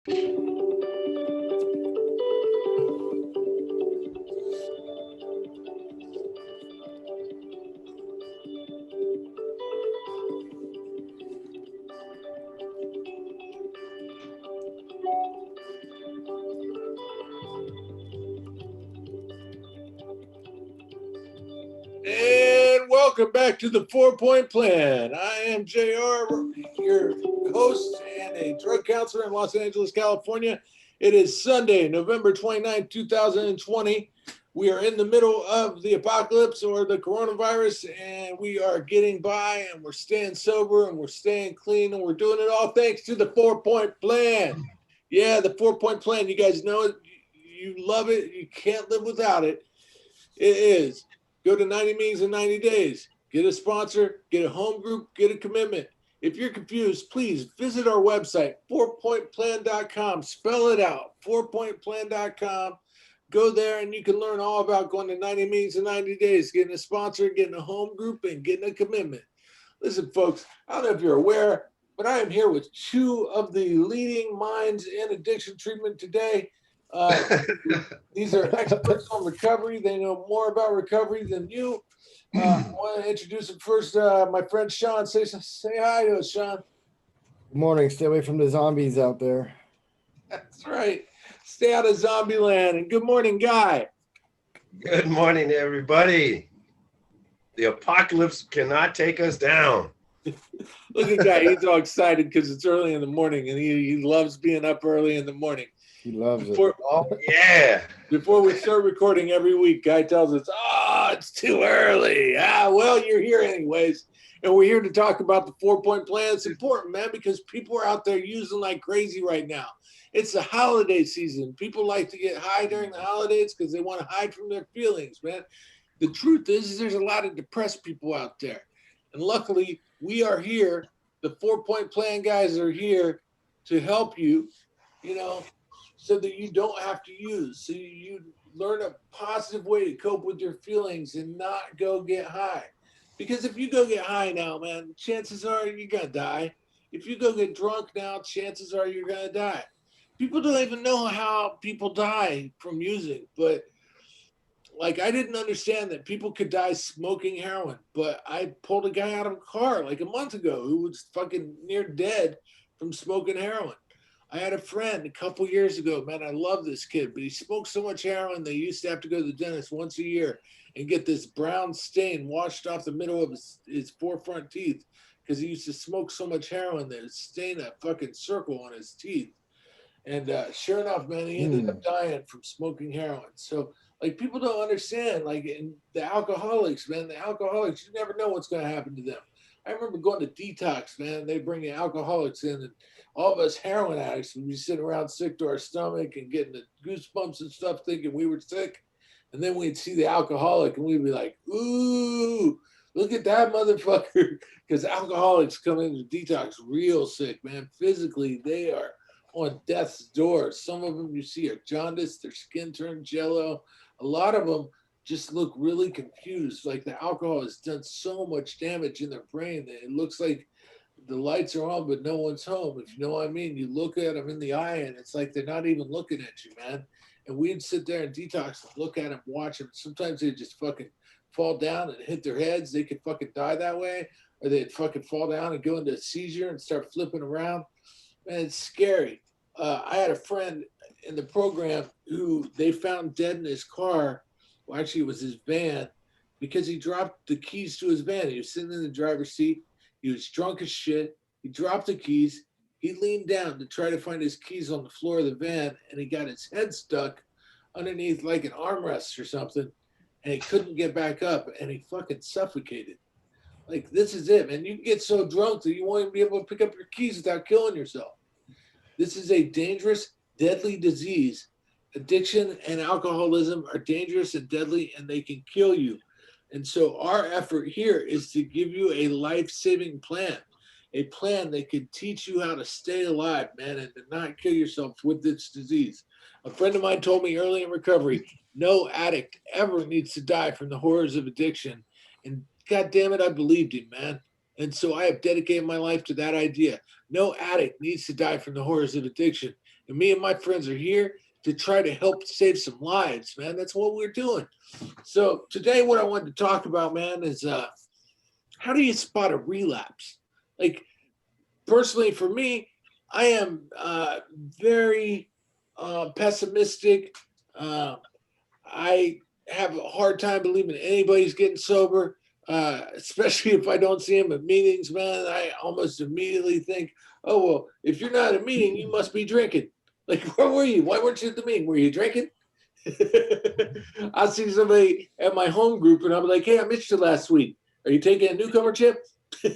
And welcome back to the 4-Point Plan. I am JR, your host and a drug counselor in Los Angeles, California. It is Sunday, November 29, 2020. We are in the middle of the apocalypse or the coronavirus, and we are getting by, and we're staying sober, and we're staying clean, and we're doing it all thanks to the 4-Point Plan. Yeah, the 4-Point Plan. You guys know it. You love it. You can't live without it. It is. Go to 90 Meetings in 90 Days. Get a sponsor, get a home group, get a commitment. If you're confused, please visit our website, 4pointplan.com. Spell it out, 4pointplan.com. Go there and you can learn all about going to 90 Meetings in 90 Days, getting a sponsor, getting a home group, and getting a commitment. Listen, folks, I don't know if you're aware, but I am here with two of the leading minds in addiction treatment today. These are experts on recovery. They know more about recovery than you. I want to introduce them first. My friend Sean. Say hi to us, Sean. Good morning. Stay away from the zombies out there. That's right. Stay out of zombie land. And good morning, Guy. Good morning, everybody. The apocalypse cannot take us down. Look at Guy. He's all excited because it's early in the morning, and he loves being up early in the morning. He loves it. Oh, yeah. Before we start recording every week, Guy tells us, it's too early. Well, you're here anyways. And we're here to talk about the 4-Point Plan. It's important, man, because people are out there using like crazy right now. It's the holiday season. People like to get high during the holidays because they want to hide from their feelings, man. The truth is there's a lot of depressed people out there. And luckily, we are here. The 4-Point Plan guys are here to help you, so that you don't have to use. So you learn a positive way to cope with your feelings and not go get high. Because if you go get high now, man, chances are you're going to die. If you go get drunk now, chances are you're going to die. People don't even know how people die from using. But, I didn't understand that people could die smoking heroin. But I pulled a guy out of a car like a month ago who was fucking near dead from smoking heroin. I had a friend a couple years ago, man, I love this kid, but he smoked so much heroin they used to have to go to the dentist once a year and get this brown stain washed off the middle of his forefront teeth because he used to smoke so much heroin that it stained a fucking circle on his teeth. And sure enough, man, he ended up dying from smoking heroin. So, people don't understand, in the alcoholics, man, you never know what's going to happen to them. I remember going to detox, man. They bring the alcoholics in, and all of us heroin addicts would be sitting around sick to our stomach and getting the goosebumps and stuff, thinking we were sick. And then we'd see the alcoholic, and we'd be like, "Ooh, look at that motherfucker!" Because alcoholics come into detox real sick, man. Physically, they are on death's door. Some of them you see are jaundiced, their skin turned jello. A lot of them just look really confused. Like the alcohol has done so much damage in their brain that it looks like the lights are on, but no one's home. If you know what I mean, you look at them in the eye and it's like they're not even looking at you, man. And we'd sit there and detox and look at them, watch them. Sometimes they just fucking fall down and hit their heads. They could fucking die that way, or they'd fucking fall down and go into a seizure and start flipping around. Man, it's scary. I had a friend in the program who they found dead in his car. Well, actually, it was his van, because he dropped the keys to his van. He was sitting in the driver's seat. He was drunk as shit. He dropped the keys. He leaned down to try to find his keys on the floor of the van, and he got his head stuck underneath like an armrest or something, and he couldn't get back up, and he fucking suffocated. Like, this is it, man. You can get so drunk that you won't even be able to pick up your keys without killing yourself. This is a dangerous, deadly disease. Addiction and alcoholism are dangerous and deadly, and they can kill you. And so our effort here is to give you a life-saving plan, a plan that can teach you how to stay alive, man, and to not kill yourself with this disease. A friend of mine told me early in recovery, no addict ever needs to die from the horrors of addiction. And God damn it, I believed him, man. And so I have dedicated my life to that idea. No addict needs to die from the horrors of addiction. And me and my friends are here to try to help save some lives, man. That's what we're doing. So today, what I wanted to talk about, man, is how do you spot a relapse? Like, personally, for me, I am very pessimistic. I have a hard time believing anybody's getting sober, especially if I don't see them at meetings, man. I almost immediately think, oh, well, if you're not at a meeting, you must be drinking. Like, where were you? Why weren't you at the meeting? Were you drinking? I'll see somebody at my home group and I'm like, hey, I missed you last week. Are you taking a newcomer chip? I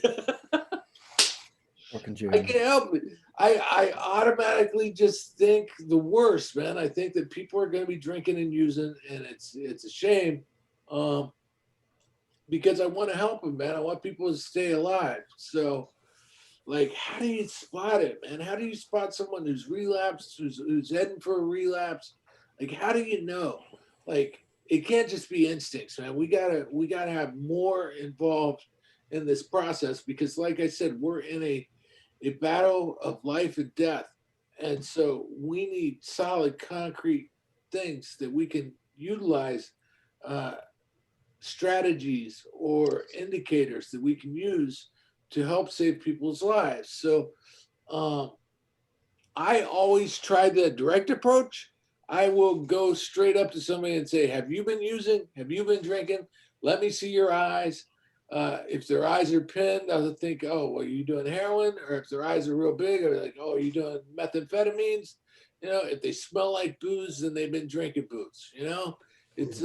can't help it. I automatically just think the worst, man. I think that people are going to be drinking and using, and it's a shame, because I want to help them, man. I want people to stay alive. So, like, how do you spot it, man? How do you spot someone who's relapsed, who's heading for a relapse? Like, how do you know? Like, it can't just be instincts, man. We gotta have more involved in this process because, like I said, we're in a battle of life and death. And so we need solid, concrete things that we can utilize, strategies or indicators that we can use to help save people's lives. So I always try the direct approach. I will go straight up to somebody and say, have you been using? Have you been drinking? Let me see your eyes. If their eyes are pinned, I'll think, oh, well, are you doing heroin? Or if their eyes are real big, I'll be like, oh, are you doing methamphetamines? You know, if they smell like booze, then they've been drinking booze. You know, it's,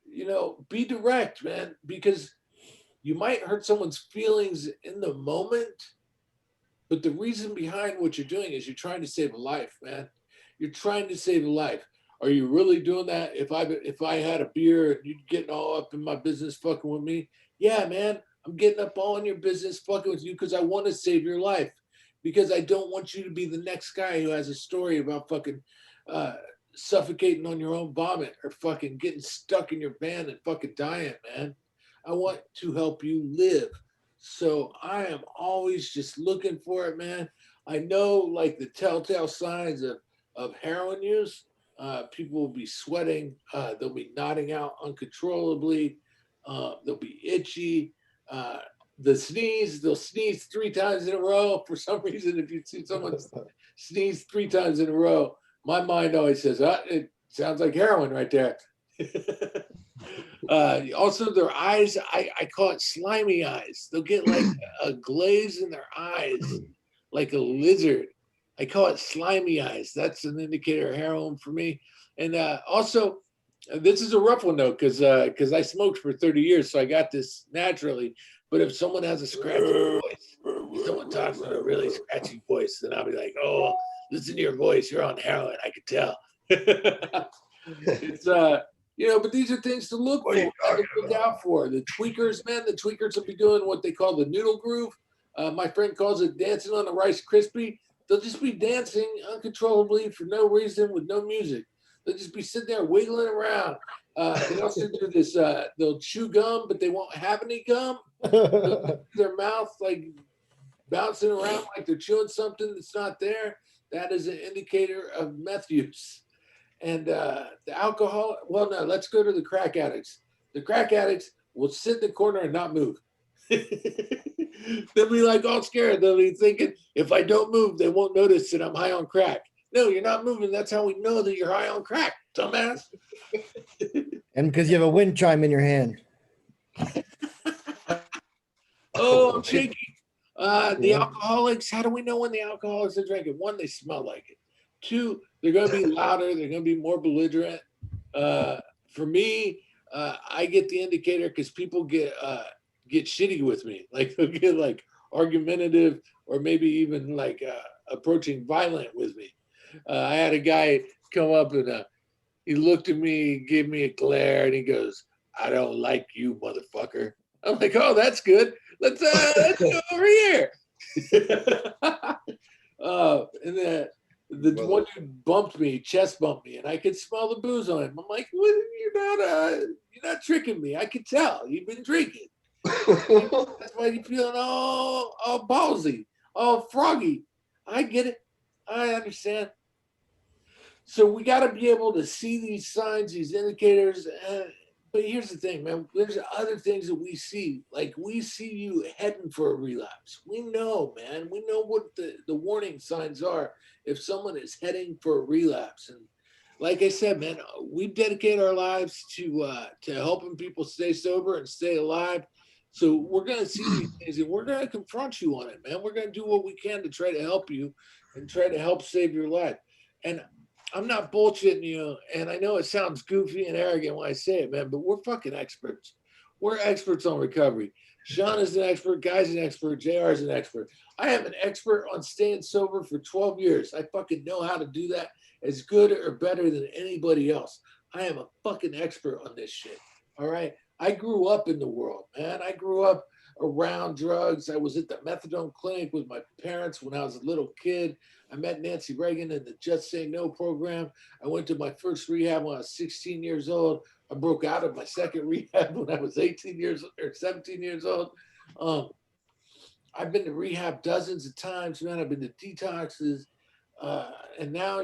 you know, be direct, man, because you might hurt someone's feelings in the moment, but the reason behind what you're doing is you're trying to save a life, man. You're trying to save a life. Are you really doing that? If I had a beer and you're getting all up in my business fucking with me, yeah, man, I'm getting up all in your business fucking with you because I want to save your life. Because I don't want you to be the next guy who has a story about fucking suffocating on your own vomit or fucking getting stuck in your van and fucking dying, man. I want to help you live. So I am always just looking for it, man. I know like the telltale signs of heroin use. People will be sweating. They'll be nodding out uncontrollably. They'll be itchy. They'll sneeze 3 times in a row. For some reason, if you see someone sneeze 3 times in a row, my mind always says, it sounds like heroin right there. Also, their eyes, I call it slimy eyes. They'll get like a glaze in their eyes, like a lizard. I call it slimy eyes. That's an indicator of heroin for me. And also, this is a rough one though, because I smoked for 30 years, so I got this naturally. But if someone has a scratchy voice, if someone talks with a really scratchy voice, then I'll be like, oh, listen to your voice. You're on heroin. I could tell. It's you know, but these are things to look for, to look out for. The tweakers, man, the tweakers will be doing what they call the noodle groove. My friend calls it dancing on a Rice Krispie. They'll just be dancing uncontrollably for no reason with no music. They'll just be sitting there wiggling around. They also do this, they'll chew gum, but they won't have any gum. Their mouth like bouncing around like they're chewing something that's not there. That is an indicator of meth use. And the alcohol, well, no, let's go to the crack addicts. The crack addicts will sit in the corner and not move. They'll be like all scared. They'll be thinking, if I don't move, they won't notice that I'm high on crack. No, you're not moving. That's how we know that you're high on crack, dumbass. And because you have a wind chime in your hand. Oh, I'm shaky. The alcoholics, how do we know when the alcoholics are drinking? One, they smell like it. 2, they're going to be louder. They're going to be more belligerent. For me, I get the indicator because people get shitty with me. Like they'll get like argumentative or maybe even like approaching violent with me. I had a guy come up and he looked at me, gave me a glare, and he goes, "I don't like you, motherfucker." I'm like, "Oh, that's good. Let's go over here." And then the one dude bumped me, chest bumped me, and I could smell the booze on him. I'm like, well, you're not tricking me. I could tell you've been drinking. That's why you're feeling all ballsy, all froggy. I get it. I understand. So we got to be able to see these signs, these indicators. But here's the thing, man. There's other things that we see. Like we see you heading for a relapse. We know, man. We know what the warning signs are if someone is heading for a relapse. And like I said, man, we dedicate our lives to helping people stay sober and stay alive. So we're gonna see these things and we're gonna confront you on it, man. We're gonna do what we can to try to help you and try to help save your life. And I'm not bullshitting you, and I know it sounds goofy and arrogant when I say it, man, but we're fucking experts. We're experts on recovery. Sean is an expert, Guy's an expert, JR is an expert. I am an expert on staying sober for 12 years. I fucking know how to do that as good or better than anybody else. I am a fucking expert on this shit. All right. I grew up in the world, man. I grew up around drugs. I was at the methadone clinic with my parents when I was a little kid. I met Nancy Reagan in the Just Say No program. I went to my first rehab when I was 16 years old. I broke out of my second rehab when I was 18 years or 17 years old. Um, I've been to rehab dozens of times, man. I've been to detoxes. And now,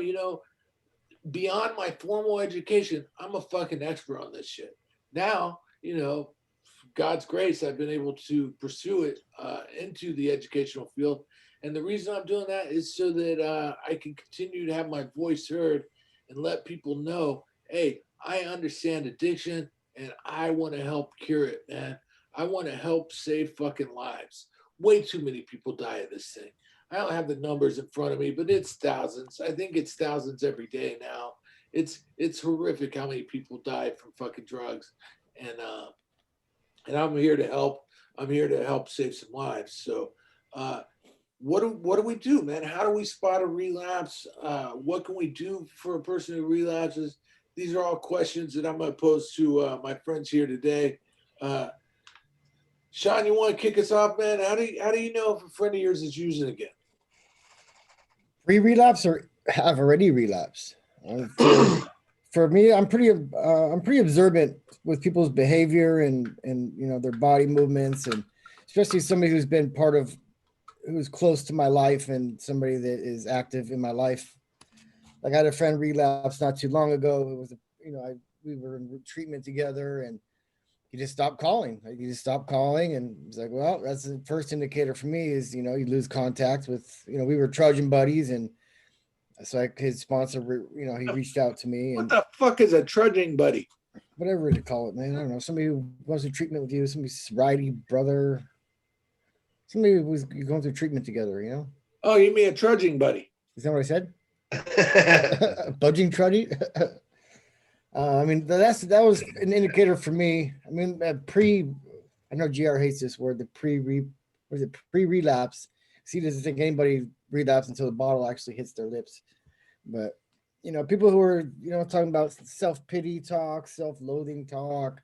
beyond my formal education, I'm a fucking expert on this shit. Now, God's grace, I've been able to pursue it into the educational field. And the reason I'm doing that is so that I can continue to have my voice heard and let people know, hey, I understand addiction and I want to help cure it, man. I want to help save fucking lives. Way too many people die of this thing. I don't have the numbers in front of me, but it's thousands. I think it's thousands every day now. It's horrific how many people die from fucking drugs, and I'm here to help. I'm here to help save some lives. So, what do we do, man? How do we spot a relapse? What can we do for a person who relapses? These are all questions that I'm going to pose to my friends here today. Sean, you want to kick us off, man? How do you know if a friend of yours is using again? Pre-relapse or have already relapsed. For me, I'm pretty observant with people's behavior and their body movements, and especially somebody who's close to my life and somebody that is active in my life. Like I had a friend relapse not too long ago. It was we were in treatment together, and he just stopped calling. He just stopped calling, and he's like, well, that's the first indicator for me is you lose contact with we were trudging buddies, and so his sponsor, he reached out to me. What the fuck is a trudging buddy? Whatever to call it, man. I don't know. Somebody who goes through treatment with you, somebody's righty brother, somebody who was going through treatment together, Oh, you mean a trudging buddy? Is that what I said? Budging trudgy? I mean, that was an indicator for me. I mean, I know GR hates this word, pre-relapse. He doesn't think anybody relapse until the bottle actually hits their lips. But, people who are, talking about self-pity talk, self-loathing talk,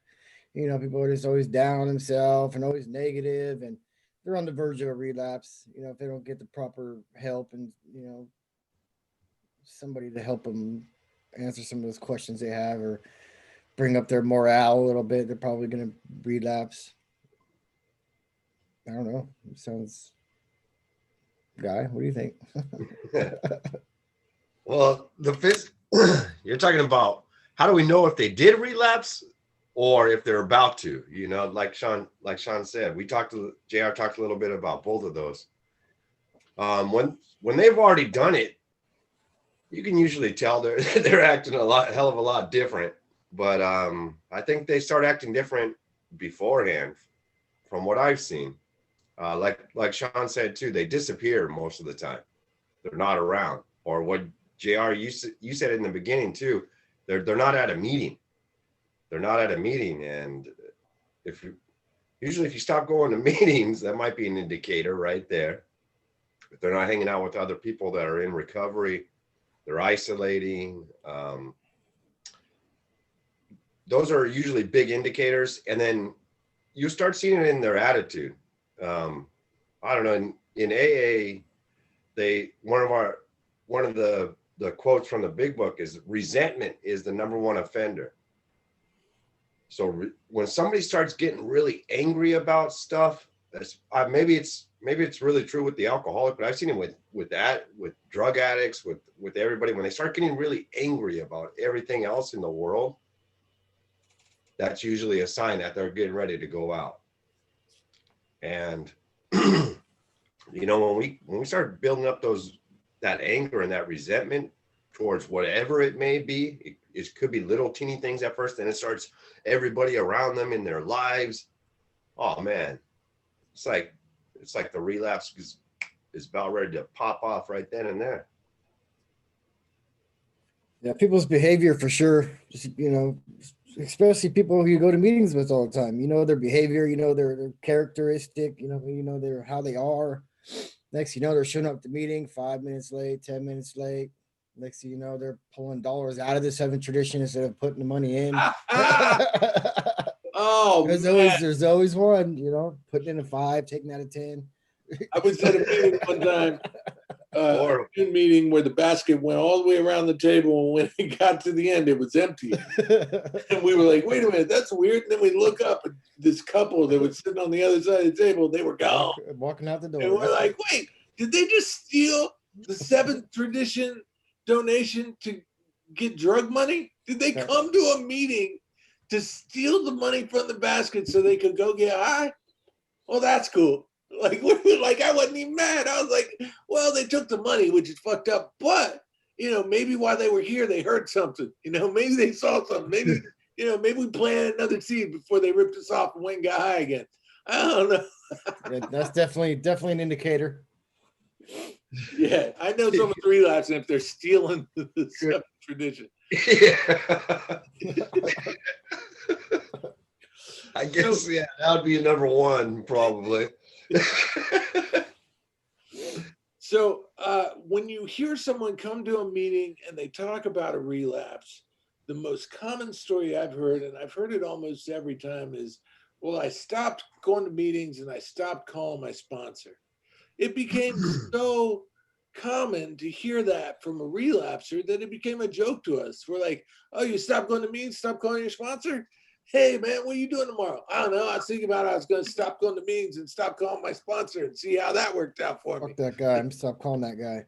people are just always down on themselves and always negative, and they're on the verge of a relapse, if they don't get the proper help and, somebody to help them answer some of those questions they have or bring up their morale a little bit, they're probably going to relapse. I don't know. It sounds... Guy, what do you think? Well, you're talking about how do we know if they did relapse or if they're about to, like Sean said, JR talked a little bit about both of those. When they've already done it, you can usually tell they're acting hell of a lot different. But I think they start acting different beforehand from what I've seen. Like Sean said too, they disappear most of the time. They're not around. Or what JR you said in the beginning too, they're not at a meeting. They're not at a meeting, and if you stop going to meetings, that might be an indicator right there. If they're not hanging out with other people that are in recovery, they're isolating. Those are usually big indicators, and then you start seeing it in their attitude. I don't know, in AA, one of the quotes from the big book is resentment is the number one offender. So when somebody starts getting really angry about stuff, maybe it's maybe it's really true with the alcoholic, but I've seen it with that, with drug addicts, with everybody. When they start getting really angry about everything else in the world, that's usually a sign that they're getting ready to go out. And you know, when we start building up that anger and that resentment towards whatever it may be, it could be little teeny things at first, then it starts everybody around them in their lives. Oh man, it's like the relapse is about ready to pop off right then and there. Yeah, people's behavior for sure. Just, you know, especially people who you go to meetings with all the time. You know their behavior. You know their characteristic. You know their how they are. Next, you know, they're showing up to the meeting 5 minutes late, 10 minutes late. Next thing you know, they're pulling dollars out of the seven tradition instead of putting the money in. Oh, there's always one, you know, putting in a 5, taking out a 10. I was at a meeting one time, a meeting where the basket went all the way around the table, and when it got to the end, it was empty. And we were like, wait a minute, that's weird. And then we look up, and this couple that was sitting on the other side of the table, they were gone. Walking out the door. And we're like, wait, did they just steal the seventh tradition donation to get drug money? Did they come to a meeting to steal the money from the basket so they could go get high? Well, that's cool. Like I wasn't even mad. I was like, well, they took the money, which is fucked up. But, you know, maybe while they were here, they heard something. You know, maybe they saw something. Maybe, you know, maybe we planted another seed before they ripped us off and went and got high again. I don't know. Yeah, that's definitely an indicator. Yeah, I know someone's relapsing if they're stealing the seventh tradition. Yeah. I guess, yeah, that would be a number one, probably. So when you hear someone come to a meeting and they talk about a relapse, the most common story I've heard, and I've heard it almost every time, is, well, I stopped going to meetings and I stopped calling my sponsor. It became so common to hear that from a relapser that it became a joke to us. We're like, oh, you stopped going to meetings, stop calling your sponsor? Hey, man, what are you doing tomorrow? I don't know. I was thinking about I was going to stop going to meetings and stop calling my sponsor and see how that worked out for me. Fuck that guy. I'm stop calling that guy.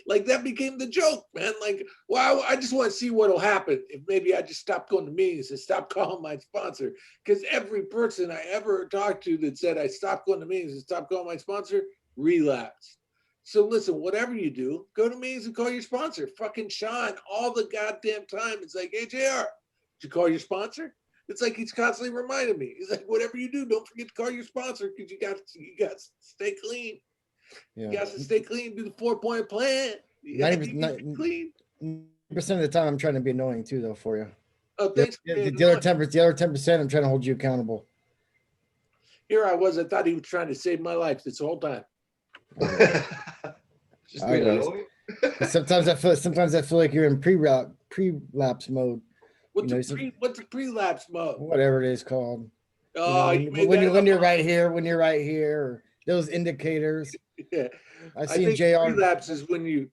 Like that became the joke, man. Like, well, I just want to see what'll happen if maybe I just stop going to meetings and stop calling my sponsor. Because every person I ever talked to that said I stopped going to meetings and stopped calling my sponsor relapsed. So listen, whatever you do, go to meetings and call your sponsor. Fucking Sean, all the goddamn time. It's like, hey, JR, did you call your sponsor? It's like he's constantly reminding me. He's like, whatever you do, don't forget to call your sponsor because you got to stay clean. Yeah. You got to stay clean, do the 4-point plan. 90% of the time, I'm trying to be annoying too, though, for you. Oh, thanks. The other 10%, I'm trying to hold you accountable. Here I was. I thought he was trying to save my life this whole time. Just being annoying. Sometimes I feel like you're in pre-lapse mode. What's a pre-lapse mode? Whatever it is called. Oh, when you're right here, or those indicators. Yeah, I think JR. Relapse is when you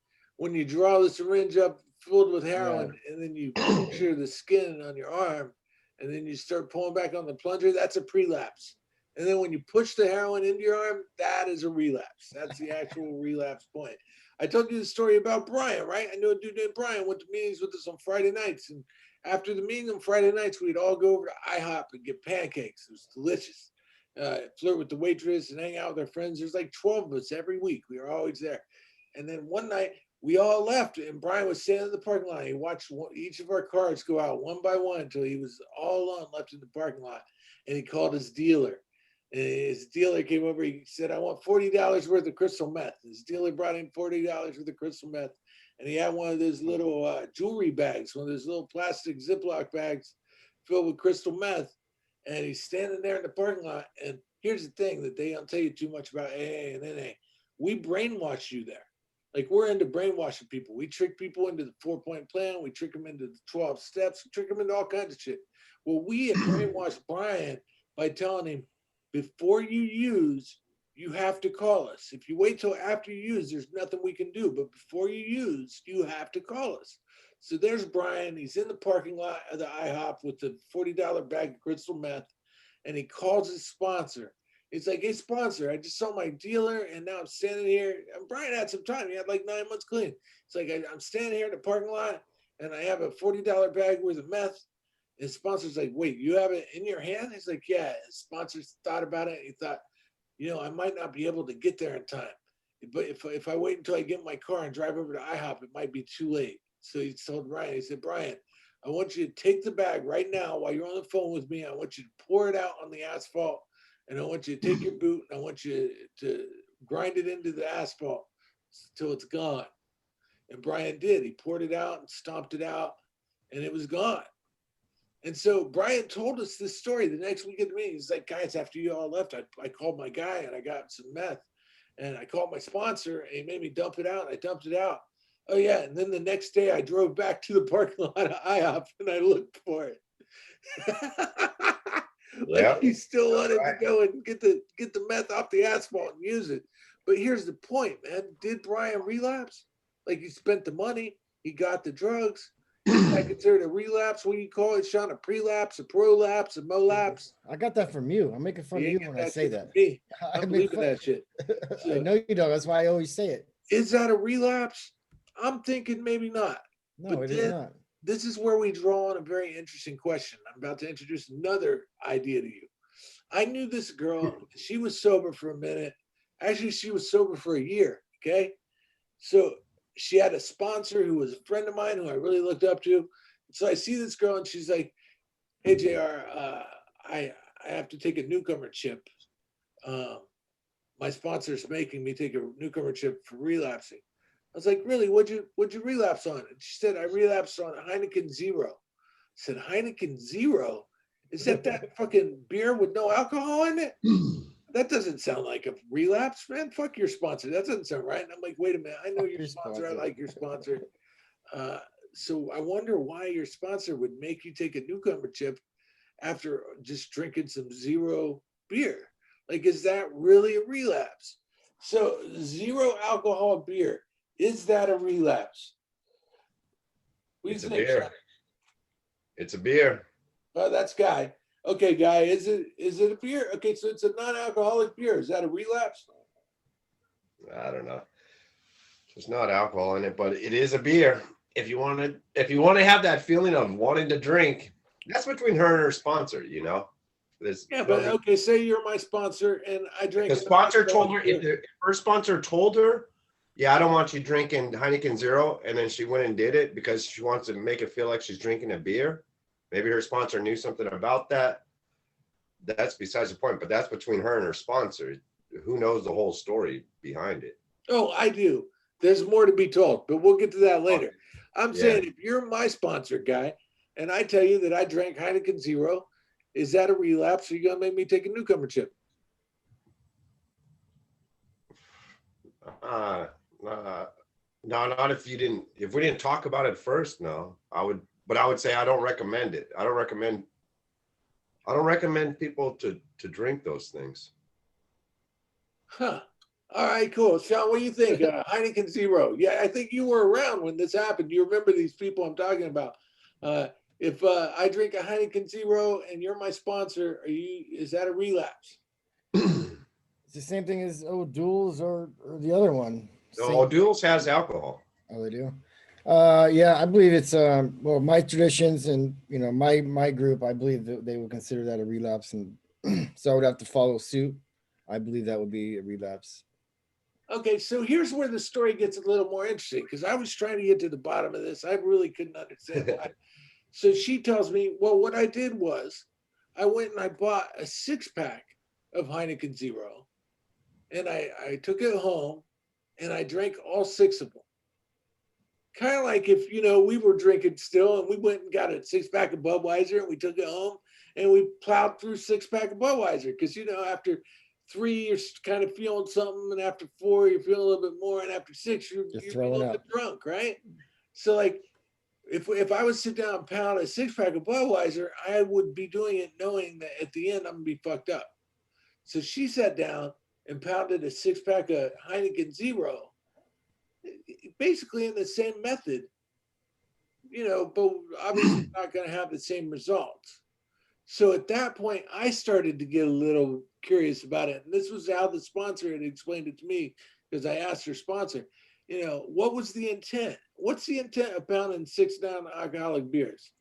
draw the syringe up filled with heroin, and then you puncture the skin on your arm, and then you start pulling back on the plunger. That's a prelapse. And then when you push the heroin into your arm, that is a relapse. That's the actual relapse point. I told you the story about Brian, right? I knew a dude named Brian went to meetings with us on Friday nights, and after the meeting on Friday nights, we'd all go over to IHOP and get pancakes. It was delicious. Flirt with the waitress and hang out with our friends. There's like 12 of us every week. We were always there. And then one night we all left and Brian was standing in the parking lot. He watched each of our cars go out one by one until he was all alone left in the parking lot. And he called his dealer. And his dealer came over. He said, I want $40 worth of crystal meth. His dealer brought in $40 worth of crystal meth. And he had one of those little jewelry bags, one of those little plastic Ziploc bags filled with crystal meth. And he's standing there in the parking lot. And here's the thing that they don't tell you too much about AA and NA. We brainwash you there. Like we're into brainwashing people. We trick people into the 4-point plan. We trick them into the 12 steps. We trick them into all kinds of shit. Well, we had brainwashed Brian by telling him, before you use, you have to call us. If you wait till after you use, there's nothing we can do. But before you use, you have to call us. So there's Brian. He's in the parking lot of the IHOP with the $40 bag of crystal meth, and he calls his sponsor. He's like, hey, sponsor, I just saw my dealer and now I'm standing here. And Brian had some time. He had like 9 months clean. It's like, I'm standing here in the parking lot and I have a $40 bag worth of meth. His sponsor's like, wait, you have it in your hand? He's like, yeah. His sponsor thought about it. He thought, I might not be able to get there in time. But if I wait until I get in my car and drive over to IHOP, it might be too late. So he told Brian, he said, Brian, I want you to take the bag right now while you're on the phone with me. I want you to pour it out on the asphalt. And I want you to take your boot and I want you to grind it into the asphalt till it's gone. And Brian did. He poured it out and stomped it out and it was gone. And so Brian told us this story the next week at the meeting. He's like, guys, after you all left, I called my guy and I got some meth. And I called my sponsor and he made me dump it out. And I dumped it out. Oh, yeah. And then the next day I drove back to the parking lot of IHOP and I looked for it. Like he still wanted to go and get the meth off the asphalt and use it. But here's the point, man. Did Brian relapse? Like he spent the money, he got the drugs. I consider it a relapse. What do you call it, Sean? A prelapse, a prolapse, a molapse? I got that from you. I'm making fun of you when I say that. I'm believing that shit. So, I know you don't. That's why I always say it. Is that a relapse? I'm thinking maybe not. No, it is not. This is where we draw on a very interesting question. I'm about to introduce another idea to you. I knew this girl. She was sober for a minute. Actually, she was sober for a year. Okay. So she had a sponsor who was a friend of mine who I really looked up to. So I see this girl and she's like, hey, JR, I have to take a newcomer chip. My sponsor's making me take a newcomer chip for relapsing. I was like, really? What'd you relapse on? And she said, I relapsed on Heineken Zero. I said, Heineken Zero? Is that fucking beer with no alcohol in it? That doesn't sound like a relapse, man. Fuck your sponsor. That doesn't sound right. And I'm like, wait a minute. I know your sponsor. I like your sponsor. So I wonder why your sponsor would make you take a newcomer chip after just drinking some zero beer. Like, is that really a relapse? So zero alcohol beer. Is that a relapse? It's a beer. It's a beer. Oh, that's Guy. Okay, Guy, is it a beer? Okay, so it's a non-alcoholic beer. Is that a relapse? I don't know. There's not alcohol in it, but it is a beer. If you want to have that feeling of wanting to drink, that's between her and her sponsor, But okay, say you're my sponsor and I drink. The sponsor told her, if her sponsor told her, yeah, I don't want you drinking Heineken Zero, and then she went and did it because she wants to make it feel like she's drinking a beer. Maybe her sponsor knew something about that. That's besides the point, but that's between her and her sponsor. Who knows the whole story behind it? Oh, I do. There's more to be told, but we'll get to that later. I'm saying if you're my sponsor, Guy, and I tell you that I drank Heineken Zero, is that a relapse? Or are you going to make me take a newcomer chip? No, not if we didn't talk about it first, no. But I would say I don't recommend it. I don't recommend people to drink those things. Huh. All right, cool. Sean, what do you think? Heineken Zero. Yeah, I think you were around when this happened. Do you remember these people I'm talking about? If I drink a Heineken Zero and you're my sponsor, is that a relapse? It's the same thing as O'Doul's or the other one. No, O'Doul's has alcohol. Oh, they do? Yeah, I believe it's well, my traditions and my group, I believe that they would consider that a relapse, and so I would have to follow suit. I believe that would be a relapse. Okay, so here's where the story gets a little more interesting, because I was trying to get to the bottom of this. I really couldn't understand why. So she tells me, well, what I did was I went and I bought a 6-pack of Heineken Zero, and I took it home and I drank all 6 of them. Kind of like if, we were drinking still and we went and got a 6-pack of Budweiser and we took it home and we plowed through 6-pack of Budweiser. Because, after 3, you're kind of feeling something. And after 4, you're feeling a little bit more. And after 6, you're a little bit drunk, right? So like, if I would sit down and pound a 6-pack of Budweiser, I would be doing it knowing that at the end, I'm going to be fucked up. So she sat down and pounded a 6-pack of Heineken Zero, basically in the same method, but obviously not going to have the same results. So at that point, I started to get a little curious about it. And this was how the sponsor had explained it to me, because I asked her sponsor, what was the intent? What's the intent of pounding 6 non-alcoholic beers?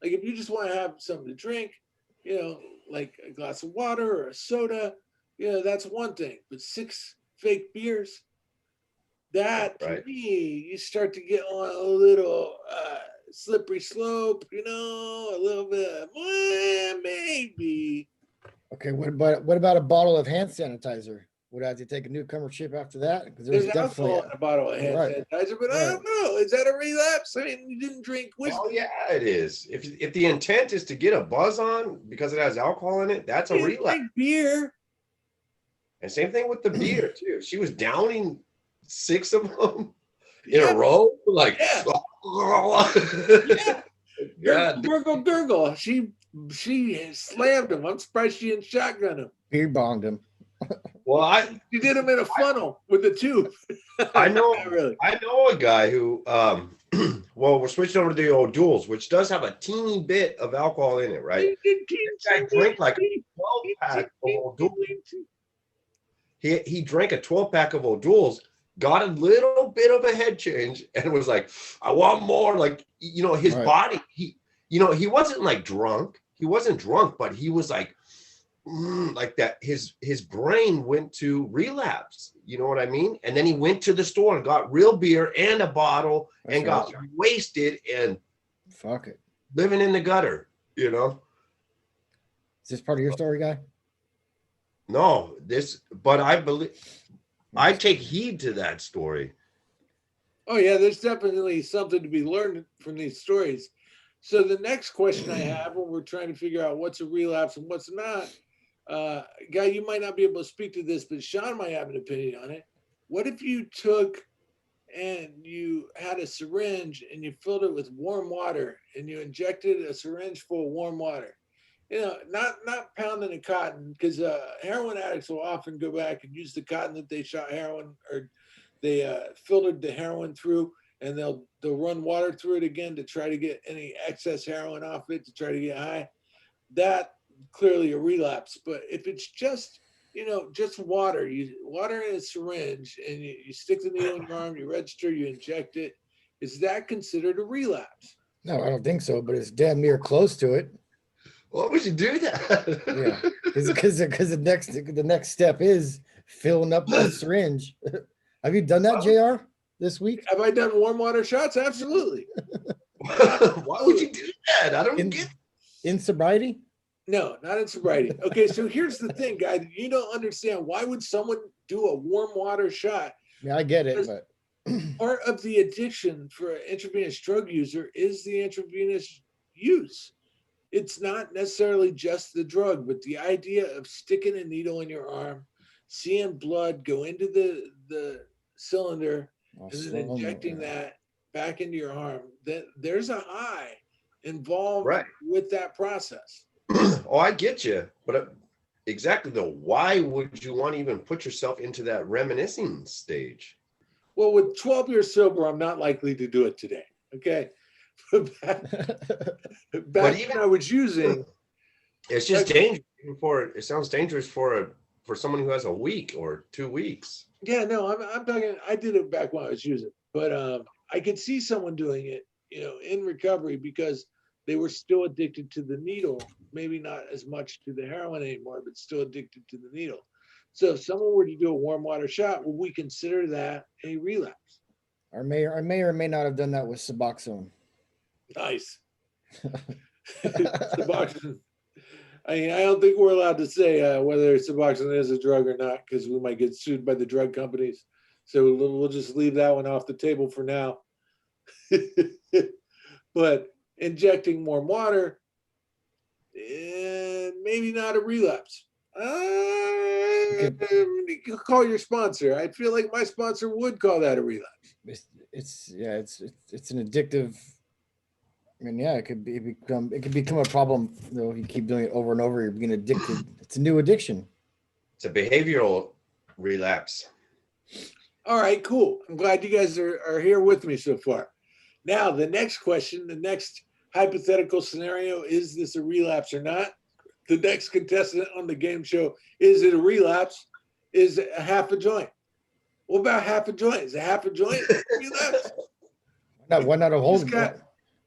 Like if you just want to have something to drink, like a glass of water or a soda, that's one thing. But 6 fake beers, that to Right. me, you start to get on a little slippery slope, a little bit, maybe. Okay, what about a bottle of hand sanitizer? Would I have to take a newcomer chip after that? Because There's there's definitely alcohol in a bottle of hand right. sanitizer, but I don't know. Is that a relapse? I mean, you didn't drink whiskey. Oh yeah, it is. If the intent is to get a buzz on because it has alcohol in it, that's a You didn't relapse. drink beer. And same thing with the beer too. She was downing 6 of them in a row, like Yeah. yeah. Gurgle, gurgle. She slammed him. I'm surprised she didn't shotgun him. Beer bombed him. Well, She did him in a funnel with a tube. I know. Not really. I know a guy who, well, we're switching over to the old duels, which does have a teeny bit of alcohol in it, right? This guy drank like a 12-pack of old duels. He drank a 12-pack of old duels, got a little bit of a head change, and was like, I want more. Like, his Right. body, he wasn't like drunk. He wasn't drunk, but he was like that. His brain went to relapse. You know what I mean? And then he went to the store and got real beer and a bottle and got wasted and fuck it. living in the gutter, Is this part of your story, guy? No, but I believe I take heed to that story. Oh yeah, there's definitely something to be learned from these stories. So the next question I have when we're trying to figure out what's a relapse and what's not, Guy, you might not be able to speak to this, but Sean might have an opinion on it. What if you took and you had a syringe and you filled it with warm water and you injected a syringe full of warm water? Not pounding the cotton, because heroin addicts will often go back and use the cotton that they shot heroin or they filtered the heroin through, and they'll run water through it again to try to get any excess heroin off it to try to get high. That clearly a relapse. But if it's just just water, water in a syringe, and you stick the needle in your arm, you register, you inject it, is that considered a relapse? No, I don't think so, but it's damn near close to it. Why would you do that? Yeah, because the next step is filling up that syringe. Have you done that, JR, this week? Have I done warm water shots? Absolutely. Why would you do that? I don't get in sobriety. No, not in sobriety. Okay, so here's the thing, guy. You don't understand. Why would someone do a warm water shot? Yeah, I get it, but part of the addiction for an intravenous drug user is the intravenous use. It's not necessarily just the drug, but the idea of sticking a needle in your arm, seeing blood go into the cylinder, and then injecting that back into your arm. There's a high involved with that process. Oh, I get you, but exactly though, why would you want to even put yourself into that reminiscing stage? Well, with 12 years sober, I'm not likely to do it today. Okay. back when I was using, it's just dangerous it sounds dangerous for someone who has a week or 2 weeks. Yeah, no, I'm talking, I did it back when I was using, but I could see someone doing it, in recovery, because they were still addicted to the needle, maybe not as much to the heroin anymore, but still addicted to the needle. So if someone were to do a warm water shot, would we consider that a relapse? I may or may not have done that with Suboxone. Nice. Suboxone. I mean, I don't think we're allowed to say whether Suboxone is a drug or not, because we might get sued by the drug companies. So we'll just leave that one off the table for now. But injecting warm water, maybe not a relapse. You call your sponsor. I feel like my sponsor would call that a relapse. It's an addictive. I mean, yeah, it could become a problem though. If you keep doing it over and over, you're being addicted. It's a new addiction. It's a behavioral relapse. All right, cool. I'm glad you guys are here with me so far. Now, the next question, the next hypothetical scenario, is this a relapse or not? the next contestant on the game show, is it a relapse? Is it a half a joint? What about half a joint? Is a half a joint relapse? Why not a whole? Just got,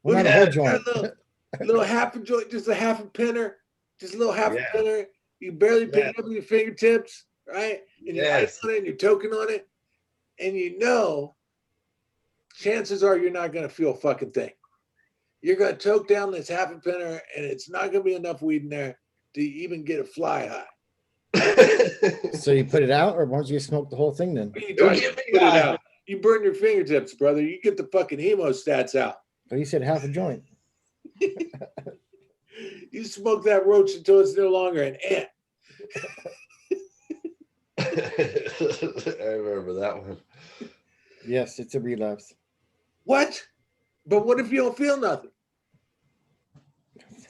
Why look not a at whole that, joint? got a little half a joint, just a half a pinner, just a little half Yeah. a pinner. You barely pick Yeah. it up with your fingertips, right? And you're Yes. on it and you're toking on it. And you know, chances are you're not going to feel a fucking thing. You're going to toke down this half a pinner and it's not going to be enough weed in there to even get a fly high. So you put it out, or why don't you smoke the whole thing then? What are you Don't talking get about? me Put it high. out. You burn your fingertips, brother. You get the fucking hemostats out. But you said half a joint. You smoke that roach until it's no longer an ant. I remember that one. Yes, it's a relapse. What? But what if you don't feel nothing?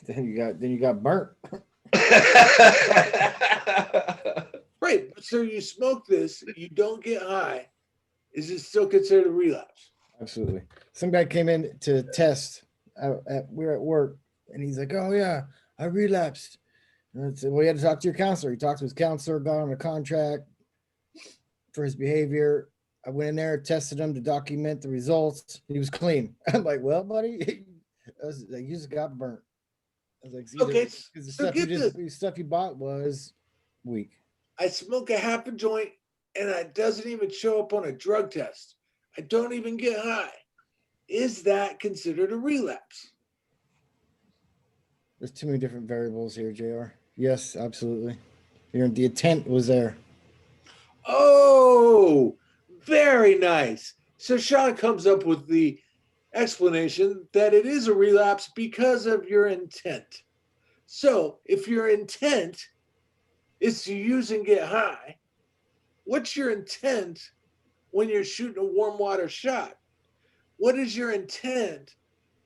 Then you got burnt. Right. So you smoke this, you don't get high. Is it still considered a relapse? Absolutely. Some guy came in to test. We were at work, and he's like, "Oh yeah, I relapsed." And I said, "Well, you had to talk to your counselor." He talked to his counselor, got on a contract for his behavior. I went in there, tested him to document the results. He was clean. I'm like, "Well, buddy, I was like, you just got burnt." I was like, "See, Okay, because the so stuff you get just the stuff you bought was weak." I smoke a half a joint and it doesn't even show up on a drug test. I don't even get high. Is that considered a relapse? There's too many different variables here, Jr. Yes, absolutely. The intent was there. Oh, very nice. So Sean comes up with the explanation that it is a relapse because of your intent. So if your intent is to use and get high, what's your intent when you're shooting a warm water shot? What is your intent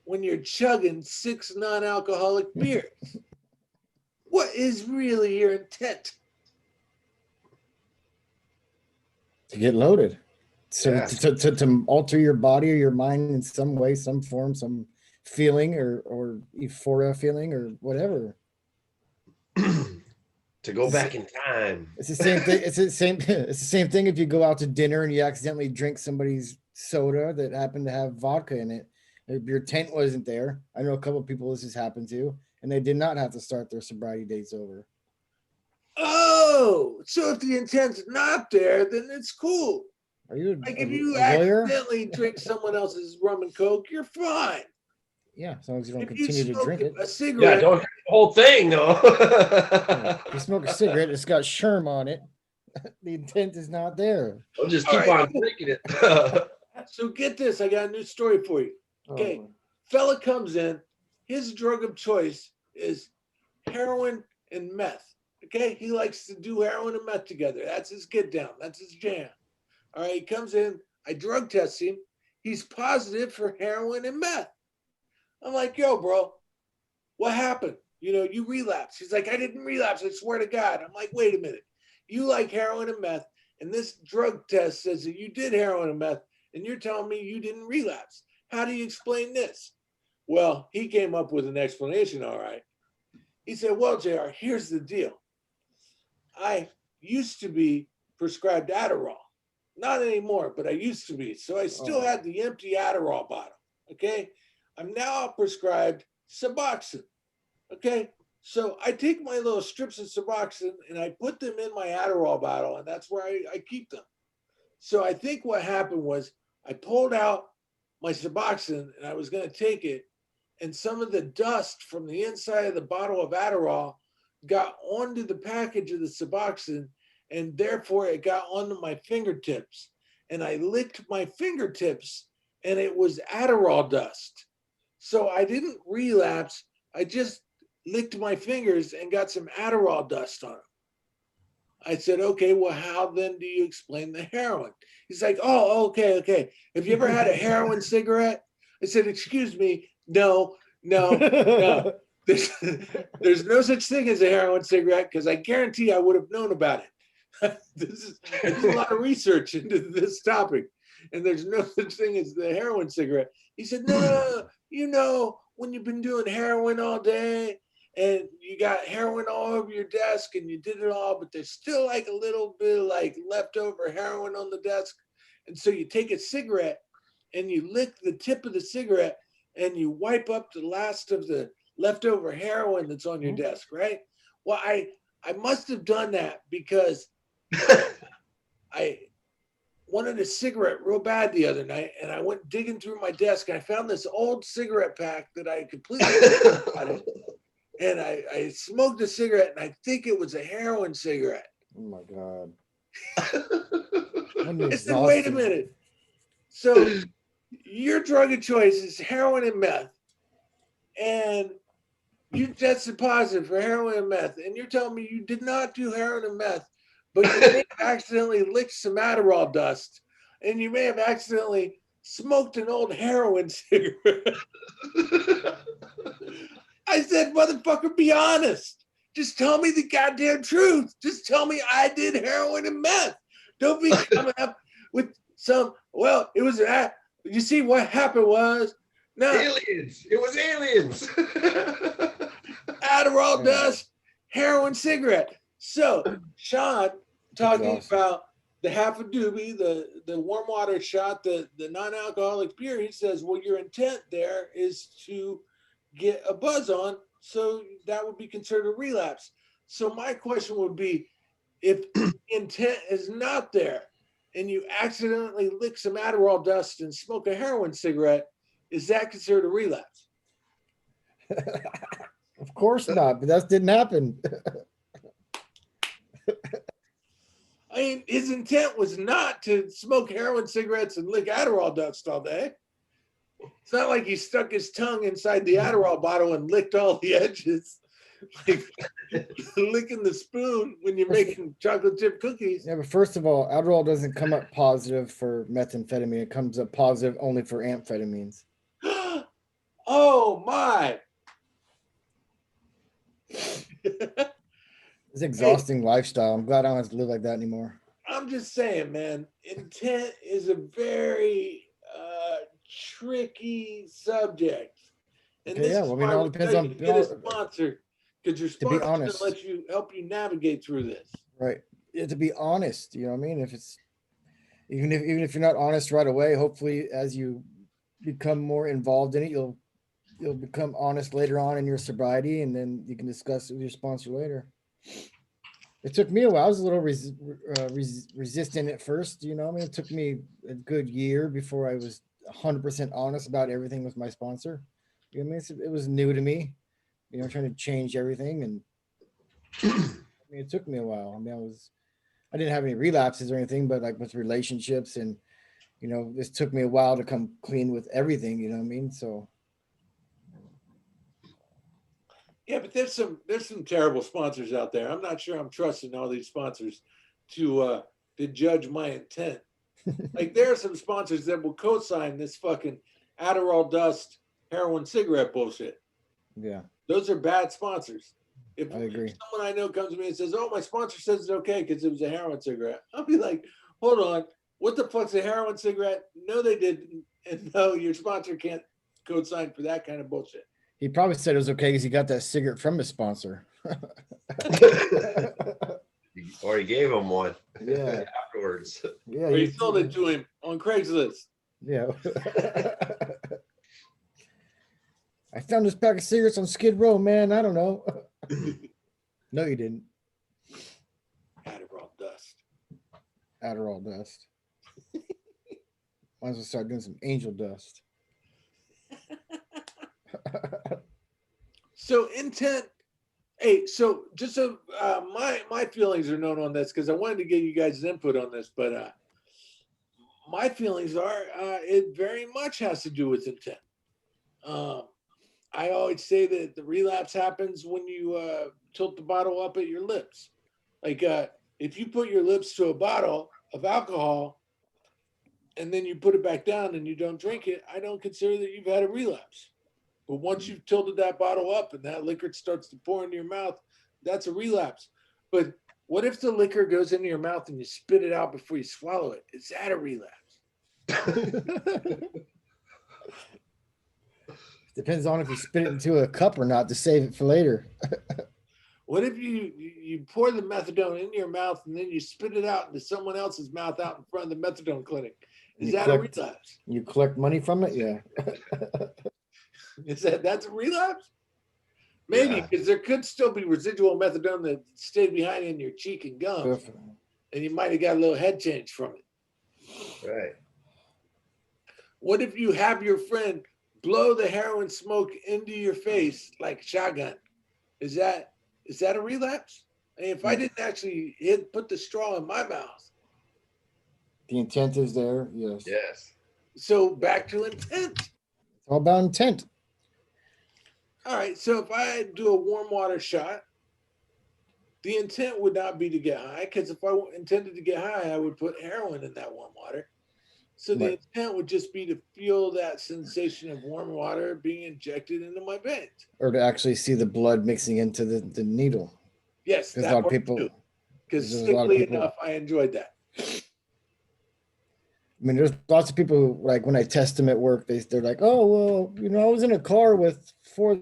when you're chugging 6 non-alcoholic beers? What is really your intent? To get loaded. So Yeah. to alter your body or your mind in some way, some form, some feeling or euphoria feeling or whatever. To go back in time. It's the same thing. It's the same thing if you go out to dinner and you accidentally drink somebody's soda that happened to have vodka in it. If your tent wasn't there. I know a couple of people this has happened to, and they did not have to start their sobriety dates over. Oh, so if the intent's not there, then it's cool. Are you Like if you a lawyer? accidentally drink someone else's rum and coke, you're fine. Yeah, as long as you don't If you continue to smoke drink it. a Yeah, cigarette, don't drink the whole thing though. Yeah. If you smoke a cigarette, it's got sherm on it. The intent is not there. Don't just All keep right. on drinking it. so get this, I got a new story for you. Okay. Oh, Fella comes in, his drug of choice is heroin and meth. Okay, he likes to do heroin and meth together. That's his get down. That's his jam. All right, he comes in. I drug test him. He's positive for heroin and meth. I'm like, yo, bro, what happened? You know, you relapsed. He's like, I didn't relapse. I swear to God. I'm like, wait a minute. You like heroin and meth, and this drug test says that you did heroin and meth, and you're telling me you didn't relapse. How do you explain this? Well, he came up with an explanation, all right. He said, well, JR, here's the deal. I used to be prescribed Adderall. Not anymore, but I used to be. So I still had the empty Adderall bottle. Okay. I'm now prescribed Suboxone. Okay. So I take my little strips of Suboxone and I put them in my Adderall bottle, and that's where I keep them. So I think what happened was I pulled out my Suboxone and I was going to take it, and some of the dust from the inside of the bottle of Adderall got onto the package of the Suboxone, and therefore it got onto my fingertips. And I licked my fingertips, and it was Adderall dust. So I didn't relapse. I just licked my fingers and got some Adderall dust on them. I said, okay, well, how then do you explain the heroin? He's like, oh, okay. Have you ever had a heroin cigarette? I said, excuse me, no. There's no such thing as a heroin cigarette, because I guarantee I would have known about it. I did a lot of research into this topic, and there's no such thing as the heroin cigarette. He said, no, you know, when you've been doing heroin all day and you got heroin all over your desk and you did it all, but there's still like a little bit of like leftover heroin on the desk. And so you take a cigarette and you lick the tip of the cigarette and you wipe up the last of the leftover heroin that's on your desk, right? Well, I must have done that because I wanted a cigarette real bad the other night, and I went digging through my desk and I found this old cigarette pack that I completely forgot it. And I smoked a cigarette, and I think it was a heroin cigarette. Oh my God. I said, wait a minute. So your drug of choice is heroin and meth, and you tested positive for heroin and meth, and you're telling me you did not do heroin and meth, but you may have accidentally licked some Adderall dust, and you may have accidentally smoked an old heroin cigarette. I said, motherfucker, be honest. Just tell me the goddamn truth. Just tell me I did heroin and meth. Don't be coming up with some, well, it was, you see what happened was, no. Aliens. It was aliens. Adderall dust, heroin cigarette. So Sean talking about the half a doobie, the warm water shot, the non-alcoholic beer, he says, well, your intent there is to get a buzz on, so that would be considered a relapse. So my question would be, if intent is not there and you accidentally lick some Adderall dust and smoke a heroin cigarette, is that considered a relapse? Of course not, but that didn't happen. I mean, his intent was not to smoke heroin cigarettes and lick Adderall dust all day. It's not like he stuck his tongue inside the Adderall bottle and licked all the edges, like licking the spoon when you're making chocolate chip cookies. Yeah, but first of all, Adderall doesn't come up positive for methamphetamine. It comes up positive only for amphetamines. Oh my. It's exhausting lifestyle. I'm glad I don't have to live like that anymore. I'm just saying, man, intent is a very tricky subject. And Okay, this yeah, is well, I mean, why it all we depends tell on you to get a sponsor, because your sponsor can honest. let you help you navigate through this. Right. Yeah, to be honest, you know what I mean? If it's even if you're not honest right away, hopefully as you become more involved in it, you'll become honest later on in your sobriety, and then you can discuss it with your sponsor later. It took me a while. I was a little resistant at first, you know. I mean, it took me a good year before I was 100% honest about everything with my sponsor. You know what I mean? It was new to me, you know, trying to change everything, and I mean, it took me a while. I mean, I didn't have any relapses or anything, but like with relationships, and you know, this took me a while to come clean with everything. You know what I mean? So. Yeah, but there's some terrible sponsors out there. I'm not sure I'm trusting all these sponsors to judge my intent. Like there are some sponsors that will co-sign this fucking Adderall dust heroin cigarette bullshit. Yeah. Those are bad sponsors. I agree. If someone I know comes to me and says, "Oh, my sponsor says it's okay because it was a heroin cigarette," I'll be like, "Hold on, what the fuck's a heroin cigarette?" No, they didn't, and no, your sponsor can't co-sign for that kind of bullshit. He probably said it was okay because he got that cigarette from his sponsor. Or he gave him one. Yeah. Afterwards. Yeah. Or you sold it to him on Craigslist. Yeah. I found this pack of cigarettes on Skid Row, man. I don't know. No, you didn't. Adderall dust. Adderall dust. Might as well start doing some angel dust. So intent. Hey, so just so my feelings are known on this because I wanted to get you guys' input on this, but my feelings are it very much has to do with intent. I always say that the relapse happens when you tilt the bottle up at your lips. Like if you put your lips to a bottle of alcohol and then you put it back down and you don't drink it, I don't consider that you've had a relapse. But once you've tilted that bottle up and that liquor starts to pour into your mouth, that's a relapse. But what if the liquor goes into your mouth and you spit it out before you swallow it? Is that a relapse? Depends on if you spit it into a cup or not to save it for later. What if you pour the methadone in your mouth and then you spit it out into someone else's mouth out in front of the methadone clinic? Is You that collect- a relapse? You collect money from it, yeah. That's a relapse? Maybe, because there could still be residual methadone that stayed behind in your cheek and gums, and you might have got a little head change from it. Right. What if you have your friend blow the heroin smoke into your face like a shotgun? Is that a relapse? I mean, if I didn't actually put the straw in my mouth. The intent is there, yes. Yes. So back to intent. It's all about intent. All right, so if I do a warm water shot, the intent would not be to get high, because if I intended to get high, I would put heroin in that warm water. So the Right. intent would just be to feel that sensation of warm water being injected into my veins. Or to actually see the blood mixing into the needle. Yes, Because a that lot of part people, too. Because there's a lot of sickly people- enough, I enjoyed that. I mean, there's lots of people who, like, when I test them at work, they're like, oh, well, I was in a car with 4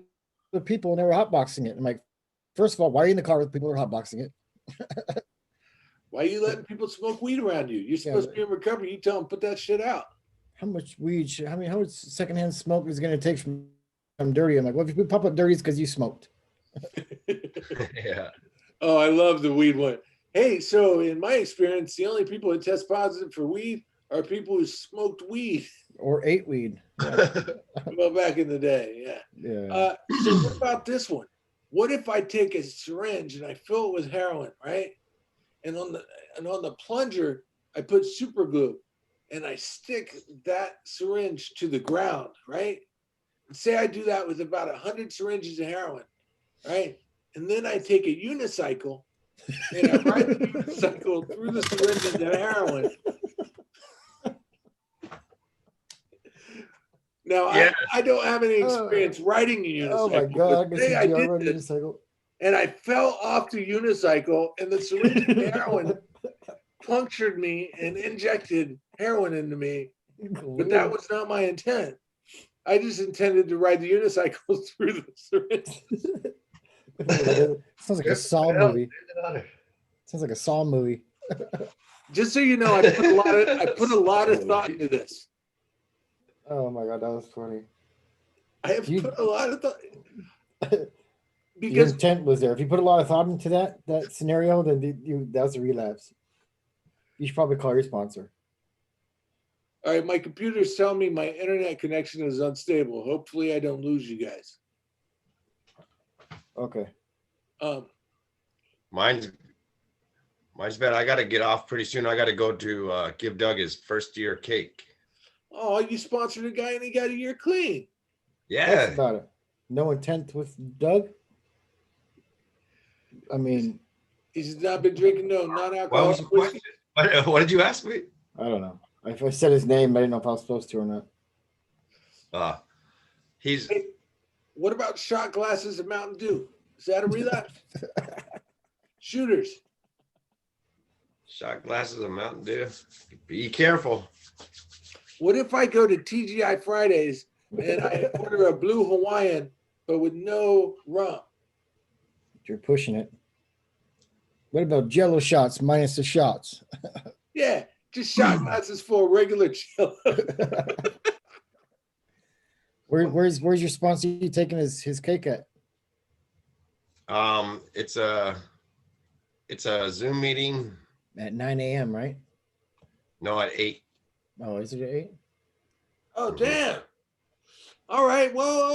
other people and they were hotboxing it. I'm like, first of all, why are you in the car with people who are hotboxing it? Why are you letting people smoke weed around you? You're supposed to be in recovery. You tell them put that shit out. How much weed, how much secondhand smoke is going to take from dirty? I'm like, well, if you pop up dirty, it's because you smoked. Yeah. Oh, I love the weed one. Hey, so in my experience, the only people that test positive for weed are people who smoked weed. Or ate weed. Well, back in the day, yeah. Yeah. So what about this one? What if I take a syringe and I fill it with heroin, right? And on the plunger, I put super glue and I stick that syringe to the ground, right? And say I do that with about 100 syringes of heroin, right? And then I take a unicycle and I ride the unicycle through the syringes of heroin. Now, Yeah. I don't have any experience riding a unicycle. Oh my God. But say I did already this, unicycle. and I fell off the unicycle, and the syringe of heroin punctured me and injected heroin into me. But that was not my intent. I just intended to ride the unicycle through the syringe. Sounds like a Saw movie. Sounds like a Saw movie. Just so you know, I put a lot of thought into this. Oh my God, that was funny. I have put a lot of thought. Your Because intent was there. If you put a lot of thought into that scenario, then that was a relapse. You should probably call your sponsor. all right, my computer's telling me my internet connection is unstable. Hopefully, I don't lose you guys. Okay. Mine's bad. I got to get off pretty soon. I got to go to give Doug his first year cake. Oh, you sponsored a guy and he got a year clean. Yeah. That's about it. No intent with Doug. I mean, He's not been drinking no What non-alcoholic was the whiskey. question? What did you ask me? I don't know. If I said his name, I didn't know if I was supposed to or not. He's Hey, what about shot glasses of Mountain Dew? Is that a relapse? Shooters. shot glasses of Mountain Dew. Be careful. What if I go to TGI Fridays and I order a blue Hawaiian, but with no rum? You're pushing it. What about Jello shots minus the shots? Yeah, just shot glasses full of regular Jello. Where's your sponsor? You taking his cake at? It's a Zoom meeting. At 9 a.m., right? No, at 8. Oh, is it at 8? Oh, damn. All right. Well,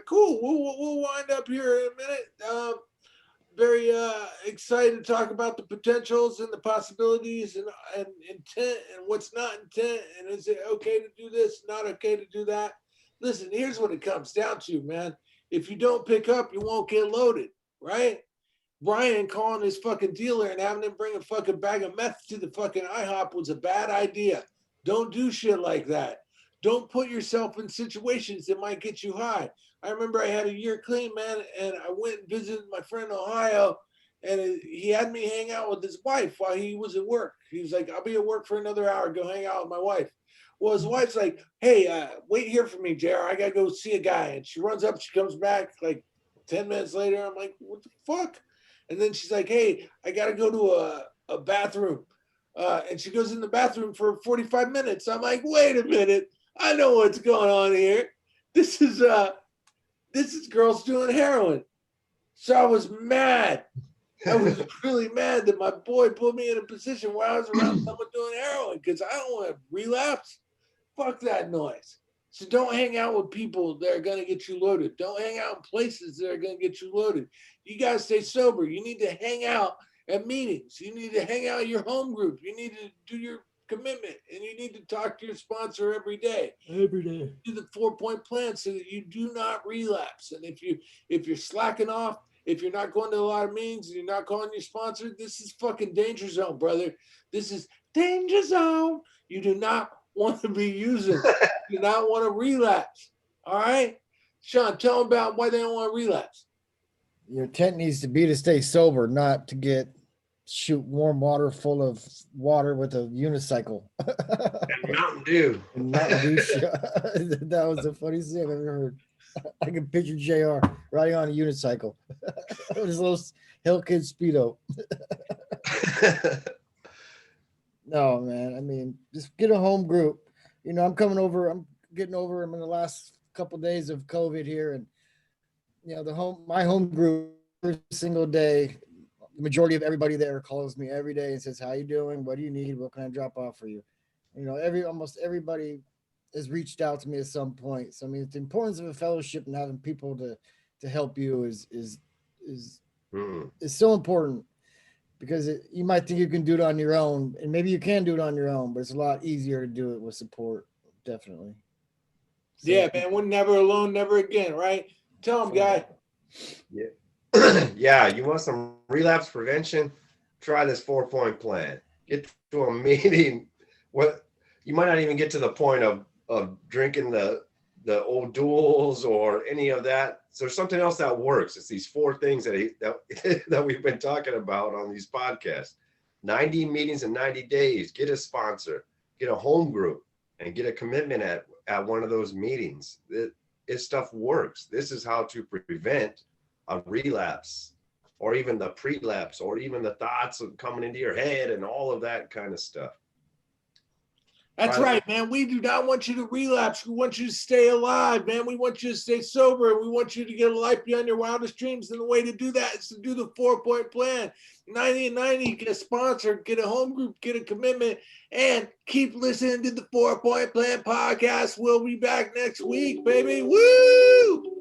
cool. We'll wind up here in a minute. Very excited to talk about the potentials and the possibilities and intent and what's not intent. And is it okay to do this? Not okay to do that? Listen, here's what it comes down to, man. If you don't pick up, you won't get loaded, right? Brian calling his fucking dealer and having him bring a fucking bag of meth to the fucking IHOP was a bad idea. Don't do shit like that. Don't put yourself in situations that might get you high. I remember I had a year clean, man, and I went and visited my friend in Ohio, and he had me hang out with his wife while he was at work. He was like, I'll be at work for another hour. Go hang out with my wife. Well, his wife's like, hey, wait here for me, JR. I got to go see a guy. And she runs up. She comes back like 10 minutes later. I'm like, what the fuck? And then she's like, hey, I got to go to a bathroom. And she goes in the bathroom for 45 minutes. I'm like, wait a minute. I know what's going on here. This is girls doing heroin. So I was mad. I was really mad that my boy put me in a position where I was around someone doing heroin because I don't want to relapse. Fuck that noise. So don't hang out with people that are going to get you loaded. Don't hang out in places that are going to get you loaded. You got to stay sober. You need to hang out at meetings. You need to hang out at your home group. You need to do your commitment, and you need to talk to your sponsor every day. Every day. Do the 4-point plan so that you do not relapse. And if you're slacking off, if you're not going to a lot of meetings and you're not calling your sponsor, this is fucking danger zone, brother. This is danger zone. You do not want to be using. You do not want to relapse. All right? Sean, tell them about why they don't want to relapse. Your intent needs to be to stay sober, not to shoot warm water full of water with a unicycle. And Mountain Dew. And Mountain Dew that was the funniest thing I've ever heard. I can picture JR riding on a unicycle with his little Hell Kid Speedo. No, man. I mean, just get a home group. You know, I'm getting over. I'm in the last couple of days of COVID here, and you know, my home group every single day. The majority of everybody there calls me every day and says, "How you doing? What do you need? What can I drop off for you?" You know, almost everybody has reached out to me at some point. So I mean, the importance of a fellowship and having people to help you is so important, because you might think you can do it on your own, and maybe you can do it on your own, but it's a lot easier to do it with support. Definitely. So, yeah, man, we're never alone, never again, right? Tell them, guy. Yeah. Yeah, you want some relapse prevention? Try this 4-point plan. Get to a meeting. What you might not even get to the point of drinking the old duels or any of that. So there's something else that works. It's these 4 things that we've been talking about on these podcasts. 90 meetings in 90 days. Get a sponsor, get a home group, and get a commitment at one of those meetings. This stuff works. This is how to prevent a relapse, or even the prelapse, or even the thoughts of coming into your head and all of that kind of stuff. That's right, man. We do not want you to relapse. We want you to stay alive, man. We want you to stay sober. We want you to get a life beyond your wildest dreams. And the way to do that is to do the 4-point plan. 90 and 90, get a sponsor, get a home group, get a commitment, and keep listening to the 4-point plan podcast. We'll be back next week, baby. Woo!